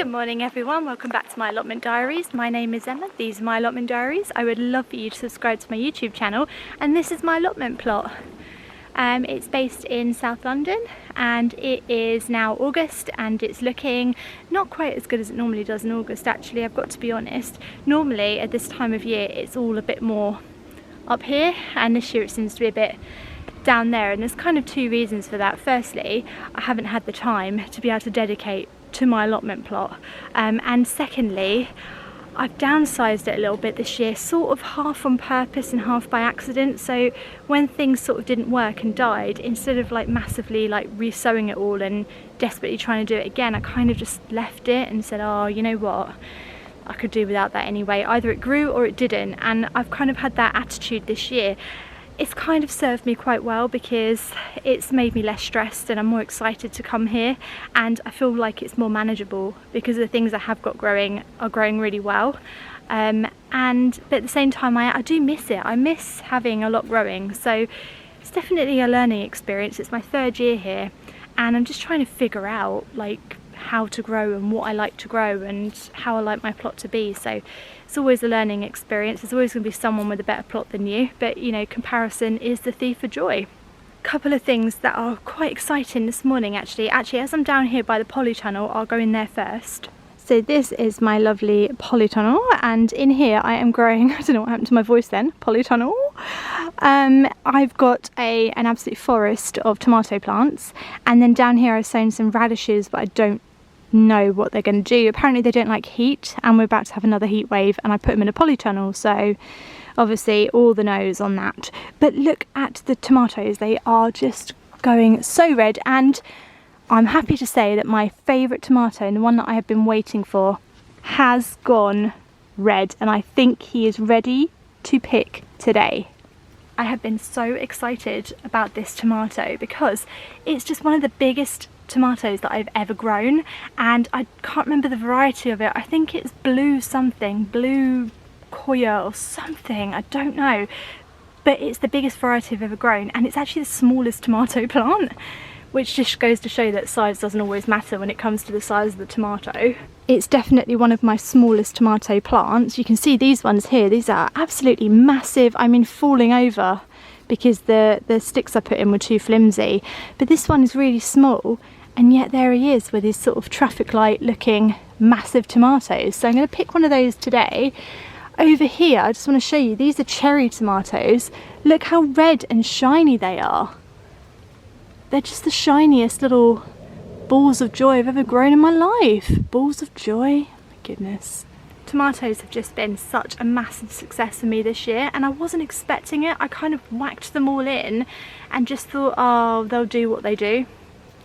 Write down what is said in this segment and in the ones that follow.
Good morning everyone, welcome back to my Allotment Diaries. My name is Emma, these are my Allotment Diaries. I would love for you to subscribe to my YouTube channel, and this is my allotment plot. It's based in South London and it is now August and it's looking not quite as good as it normally does in August actually, I've got to be honest. Normally at this time of year it's all a bit more up here, and this year it seems to be a bit down there, and there's kind of two reasons for that. Firstly, I haven't had the time to be able to dedicate to my allotment plot, and secondly, I've downsized it a little bit this year, sort of half on purpose and half by accident. So when things sort of didn't work and died, instead of like massively like re-sowing it all and desperately trying to do it again, I kind of just left it and said, oh, you know what, I could do without that anyway. Either it grew or it didn't, and I've kind of had that attitude this year. It's kind of served me quite well because it's made me less stressed and I'm more excited to come here, and I feel like it's more manageable because the things I have got growing are growing really well. But at the same time I do miss it. I miss having a lot growing, so it's definitely a learning experience. It's my third year here and I'm just trying to figure out like how to grow and what I like to grow and how I like my plot to be. So it's always a learning experience. There's always going to be someone with a better plot than you, but you know, comparison is the thief of joy. Couple of things that are quite exciting this morning actually as I'm down here by the polytunnel, I'll go in there first. So this is my lovely polytunnel, and in here I am growing, I don't know what happened to my voice then, polytunnel. I've got an absolute forest of tomato plants, and then down here I've sown some radishes, but I don't know what they're going to do. Apparently they don't like heat, and we're about to have another heat wave, and I put them in a polytunnel, so obviously all the no's on that. But look at the tomatoes, they are just going so red, and I'm happy to say that my favourite tomato, and the one that I have been waiting for, has gone red, and I think he is ready to pick today. I have been so excited about this tomato because it's just one of the biggest tomatoes that I've ever grown, and I can't remember the variety of it. I think it's blue something, blue Koya or something, I don't know, but it's the biggest variety I've ever grown, and it's actually the smallest tomato plant, which just goes to show that size doesn't always matter when it comes to the size of the tomato. It's definitely one of my smallest tomato plants. You can see these ones here, these are absolutely massive, I mean falling over because the sticks I put in were too flimsy. But this one is really small, and yet there he is with his sort of traffic light looking massive tomatoes. So I'm going to pick one of those today. Over here, I just want to show you, these are cherry tomatoes. Look how red and shiny they are. They're just the shiniest little balls of joy I've ever grown in my life. Balls of joy, my goodness. Tomatoes have just been such a massive success for me this year, and I wasn't expecting it. I kind of whacked them all in and just thought, oh, they'll do what they do.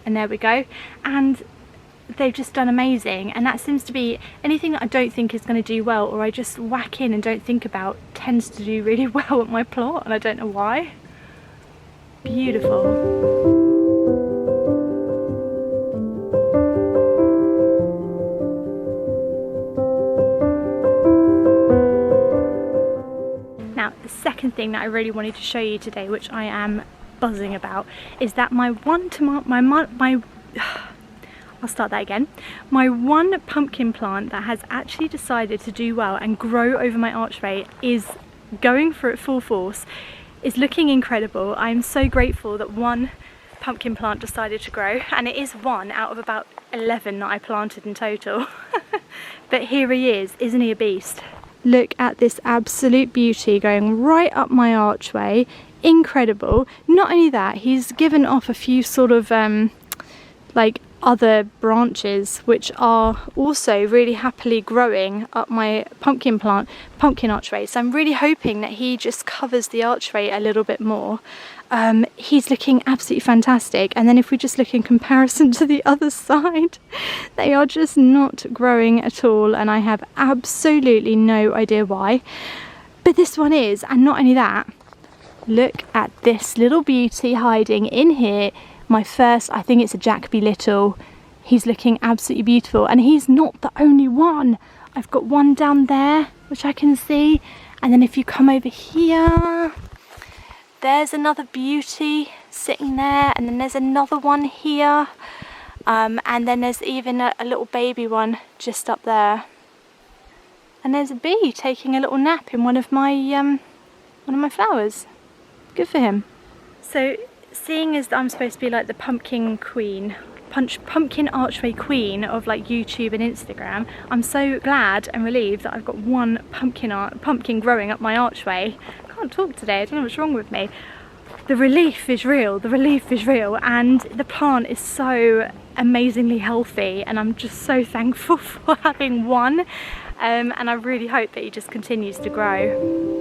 And there we go. And they've just done amazing, and that seems to be anything that I don't think is going to do well, or I just whack in and don't think about, tends to do really well at my plot, and I don't know why. Beautiful. Now, the second thing that I really wanted to show you today, which I am buzzing about, is that my one pumpkin plant that has actually decided to do well and grow over my archway is going for it full force, is looking incredible. I'm so grateful that one pumpkin plant decided to grow, and it is one out of about 11 that I planted in total. But here he is, isn't he a beast? Look at this absolute beauty going right up my archway. Incredible. Not only that, he's given off a few sort of like other branches which are also really happily growing up my pumpkin archway, so I'm really hoping that he just covers the archway a little bit more. He's looking absolutely fantastic, and then if we just look in comparison to the other side, they are just not growing at all, and I have absolutely no idea why, but this one is. And not only that, look at this little beauty hiding in here. My first, I think it's a Jackby Little. He's looking absolutely beautiful, and he's not the only one. I've got one down there which I can see, and then if you come over here, there's another beauty sitting there, and then there's another one here. And then there's even a little baby one just up there. And there's a bee taking a little nap in one of my flowers. Good for him. So seeing as I'm supposed to be like the pumpkin queen, pumpkin archway queen of like YouTube and Instagram, I'm so glad and relieved that I've got one pumpkin growing up my archway. I can't talk today, I don't know what's wrong with me. The relief is real, and the plant is so amazingly healthy, and I'm just so thankful for having one, and I really hope that he just continues to grow.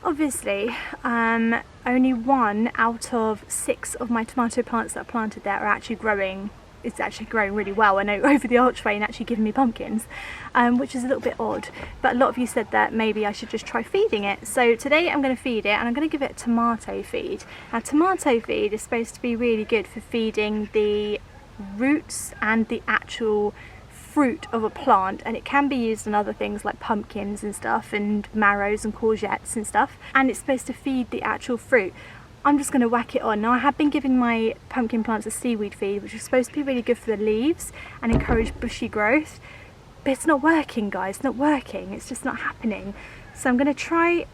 Obviously, only 1 out of 6 of my tomato plants that are planted there are actually growing. It's actually growing really well and over the archway and actually giving me pumpkins, which is a little bit odd. But a lot of you said that maybe I should just try feeding it. So today I'm going to feed it, and I'm going to give it tomato feed. Now tomato feed is supposed to be really good for feeding the roots and the actual fruit of a plant, and it can be used on other things like pumpkins and stuff, and marrows and courgettes and stuff, and it's supposed to feed the actual fruit. I'm just going to whack it on. Now I have been giving my pumpkin plants a seaweed feed, which is supposed to be really good for the leaves and encourage bushy growth, but it's not working, guys. It's not working, it's just not happening. So I'm going to try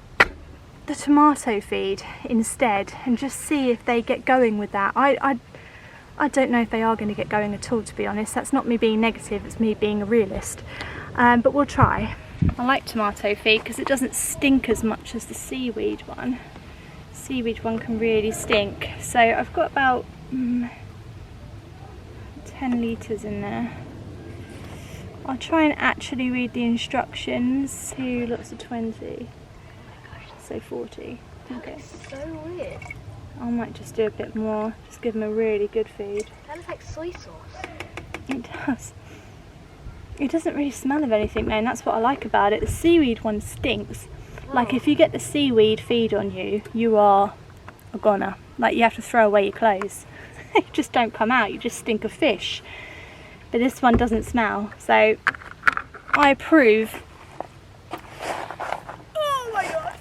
the tomato feed instead and just see if they get going with that. I don't know if they are going to get going at all, to be honest. That's not me being negative, it's me being a realist. But we'll try. I like tomato feed because it doesn't stink as much as the seaweed one. Seaweed one can really stink. So I've got about 10 litres in there. I'll try and actually read the instructions. 2 lots of 20. Oh my gosh. So 40. Okay. That's so weird. I might just do a bit more, just give them a really good feed. That looks like soy sauce. It does. It doesn't really smell of anything though, and that's what I like about it. The seaweed one stinks. Whoa. Like if you get the seaweed feed on you, you are a goner. Like you have to throw away your clothes. You just don't come out, you just stink of fish. But this one doesn't smell, so I approve. Oh my god!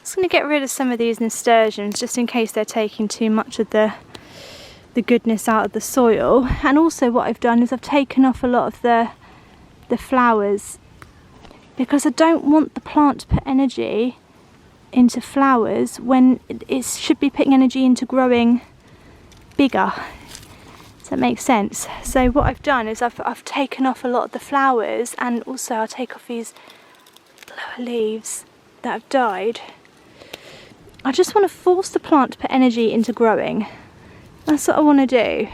I'm going to get rid of some of these nasturtiums just in case they're taking too much of the goodness out of the soil. And also what I've done is I've taken off a lot of the flowers, because I don't want the plant to put energy into flowers when it should be putting energy into growing bigger. Does that make sense? So what I've done is I've taken off a lot of the flowers, and also I'll take off these lower leaves that have died. I just want to force the plant to put energy into growing. That's what I want to do.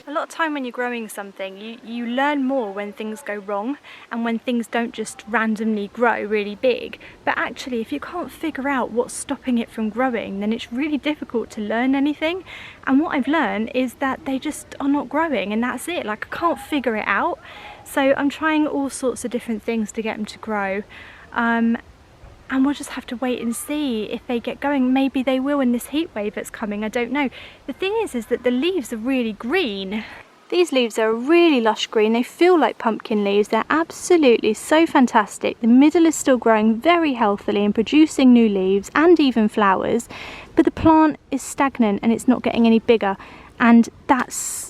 A lot of time when you're growing something, you learn more when things go wrong and when things don't just randomly grow really big. But actually, if you can't figure out what's stopping it from growing, then it's really difficult to learn anything. And what I've learned is that they just are not growing, and that's it. Like, I can't figure it out. So I'm trying all sorts of different things to get them to grow. And we'll just have to wait and see if they get going. Maybe they will in this heat wave that's coming, I don't know. The thing is that the leaves are really green. These leaves are really lush green. They feel like pumpkin leaves. They're absolutely so fantastic. The middle is still growing very healthily and producing new leaves and even flowers, but the plant is stagnant and it's not getting any bigger. And that's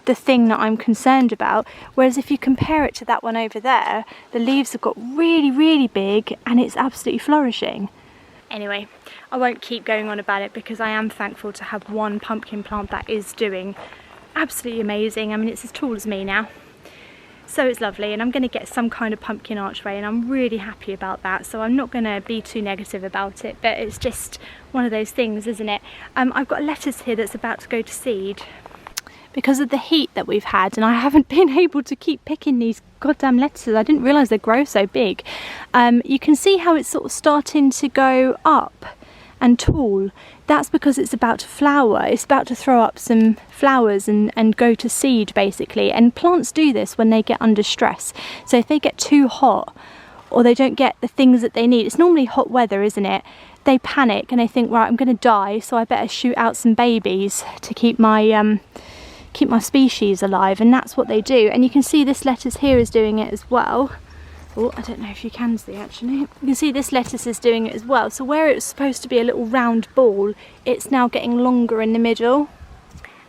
the thing that I'm concerned about. Whereas if you compare it to that one over there, the leaves have got really, really big and it's absolutely flourishing. Anyway, I won't keep going on about it because I am thankful to have one pumpkin plant that is doing absolutely amazing. I mean, it's as tall as me now. So it's lovely, and I'm going to get some kind of pumpkin archway, and I'm really happy about that, so I'm not going to be too negative about it, but it's just one of those things, isn't it? I've got a lettuce here that's about to go to seed because of the heat that we've had, and I haven't been able to keep picking these goddamn lettuces. I didn't realise they grow so big. You can see how it's sort of starting to go up and tall. That's because it's about to flower. It's about to throw up some flowers and go to seed, basically. And plants do this when they get under stress. So if they get too hot or they don't get the things that they need, it's normally hot weather, isn't it? They panic and they think, right, I'm going to die, so I better shoot out some babies to keep my species alive, and that's what they do. And you can see this lettuce here is doing it as well. Oh, I don't know if you can see actually. You can see this lettuce is doing it as well. So where it's supposed to be a little round ball, it's now getting longer in the middle.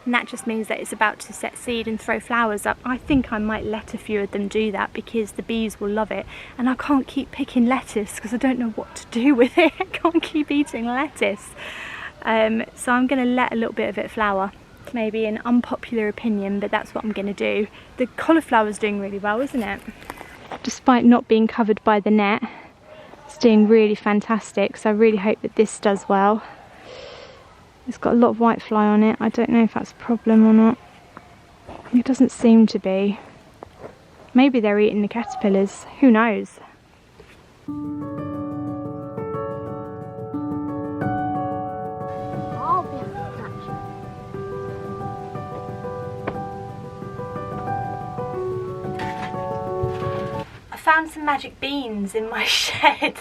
And that just means that it's about to set seed and throw flowers up. I think I might let a few of them do that because the bees will love it. And I can't keep picking lettuce because I don't know what to do with it. I can't keep eating lettuce. So I'm going to let a little bit of it flower. Maybe an unpopular opinion, but that's what I'm going to do. The cauliflower's doing really well, isn't it? Despite not being covered by the net, it's doing really fantastic, so I really hope that this does well. It's got a lot of whitefly on it. I don't know if that's a problem or not. It doesn't seem to be. Maybe they're eating the caterpillars, who knows? Found some magic beans in my shed.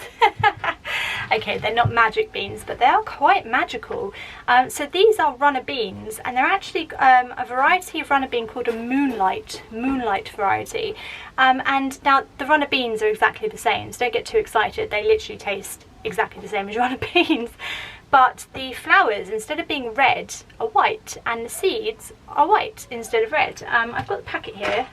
Okay, they're not magic beans, but they are quite magical. So these are runner beans, and they're actually a variety of runner bean called a moonlight variety. And now the runner beans are exactly the same, so don't get too excited. They literally taste exactly the same as runner beans. But the flowers, instead of being red, are white, and the seeds are white instead of red. I've got the packet here.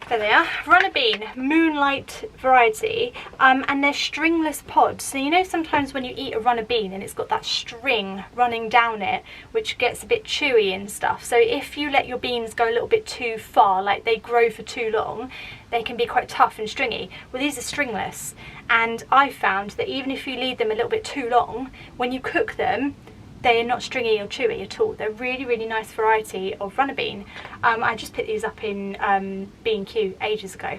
There they are, runner bean, moonlight variety, and they're stringless pods. So you know sometimes when you eat a runner bean and it's got that string running down it, which gets a bit chewy and stuff. So if you let your beans go a little bit too far, like they grow for too long, they can be quite tough and stringy. Well, these are stringless, and I found that even if you leave them a little bit too long, when you cook them, they are not stringy or chewy at all. They're really, really nice variety of runner bean. I just picked these up in B&Q ages ago.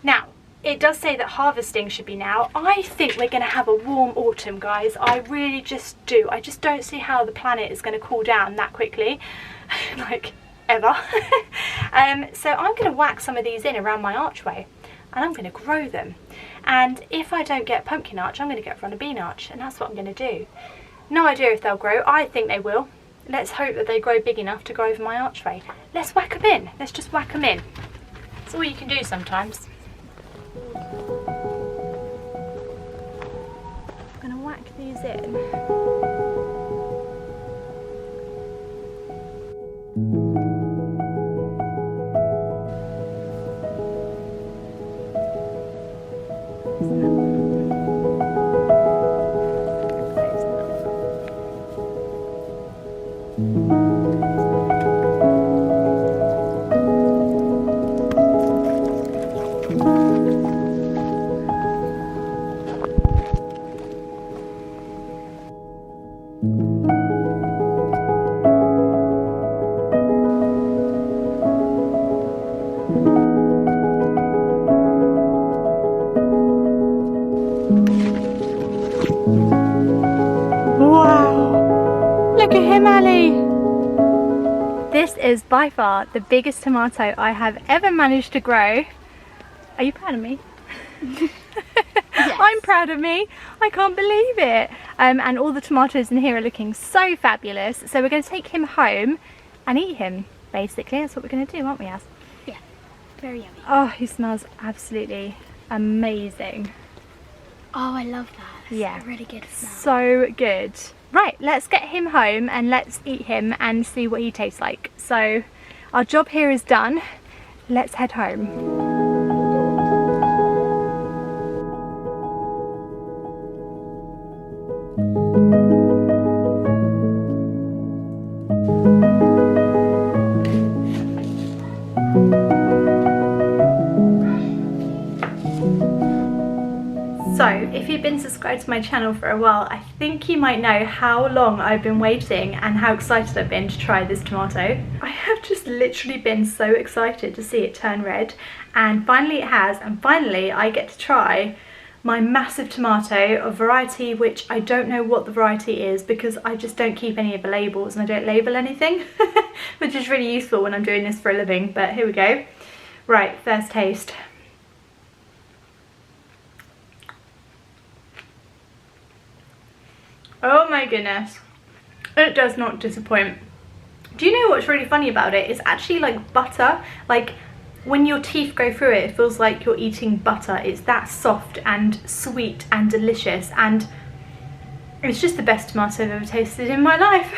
Now, it does say that harvesting should be now. I think we're going to have a warm autumn, guys. I really just do. I just don't see how the planet is going to cool down that quickly, like ever. So I'm going to whack some of these in around my archway, and I'm going to grow them. And if I don't get pumpkin arch, I'm going to get runner bean arch, and that's what I'm going to do. No idea if they'll grow. I think they will. Let's hope that they grow big enough to go over my archway. Let's whack them in. Let's just whack them in. That's all you can do sometimes. I'm going to whack these in. Look at him, Ali! This is by far the biggest tomato I have ever managed to grow. Are you proud of me? Yes. I'm proud of me. I can't believe it. And all the tomatoes in here are looking so fabulous. So we're going to take him home and eat him, basically. That's what we're going to do, aren't we, Az? Yeah, very yummy. Oh, he smells absolutely amazing. Oh, I love that. That's Yeah, a really good smell. so good. Right, let's get him home and let's eat him and see what he tastes like. So our job here is done. Let's head home. if you've been subscribed to my channel for a while, I think you might know how long I've been waiting and how excited I've been to try this tomato. I have just literally been so excited to see it turn red, and finally it has, and finally I get to try my massive tomato, a variety which I don't know what the variety is because I just don't keep any of the labels and I don't label anything, which is really useful when I'm doing this for a living, but here we go. Right, first taste. Oh my goodness, it does not disappoint. Do you know what's really funny about it? It's actually like butter. Like when your teeth go through it, it feels like you're eating butter. It's that soft and sweet and delicious, and it's just the best tomato I've ever tasted in my life.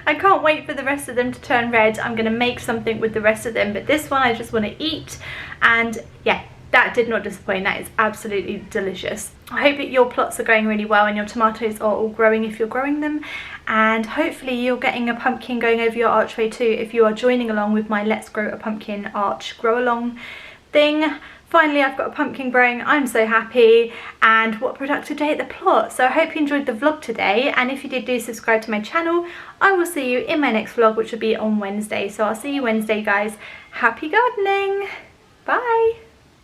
I can't wait for the rest of them to turn red. I'm gonna make something with the rest of them, but this one I just want to eat, and yeah, that did not disappoint. That is absolutely delicious. I hope that your plots are going really well and your tomatoes are all growing if you're growing them, and hopefully you're getting a pumpkin going over your archway too if you are joining along with my Let's Grow a Pumpkin Arch Grow Along thing. Finally, I've got a pumpkin growing. I'm so happy, and what a productive day at the plot. So I hope you enjoyed the vlog today, and if you did, do subscribe to my channel. I will see you in my next vlog, which will be on Wednesday. So I'll see you Wednesday, guys. Happy gardening. Bye.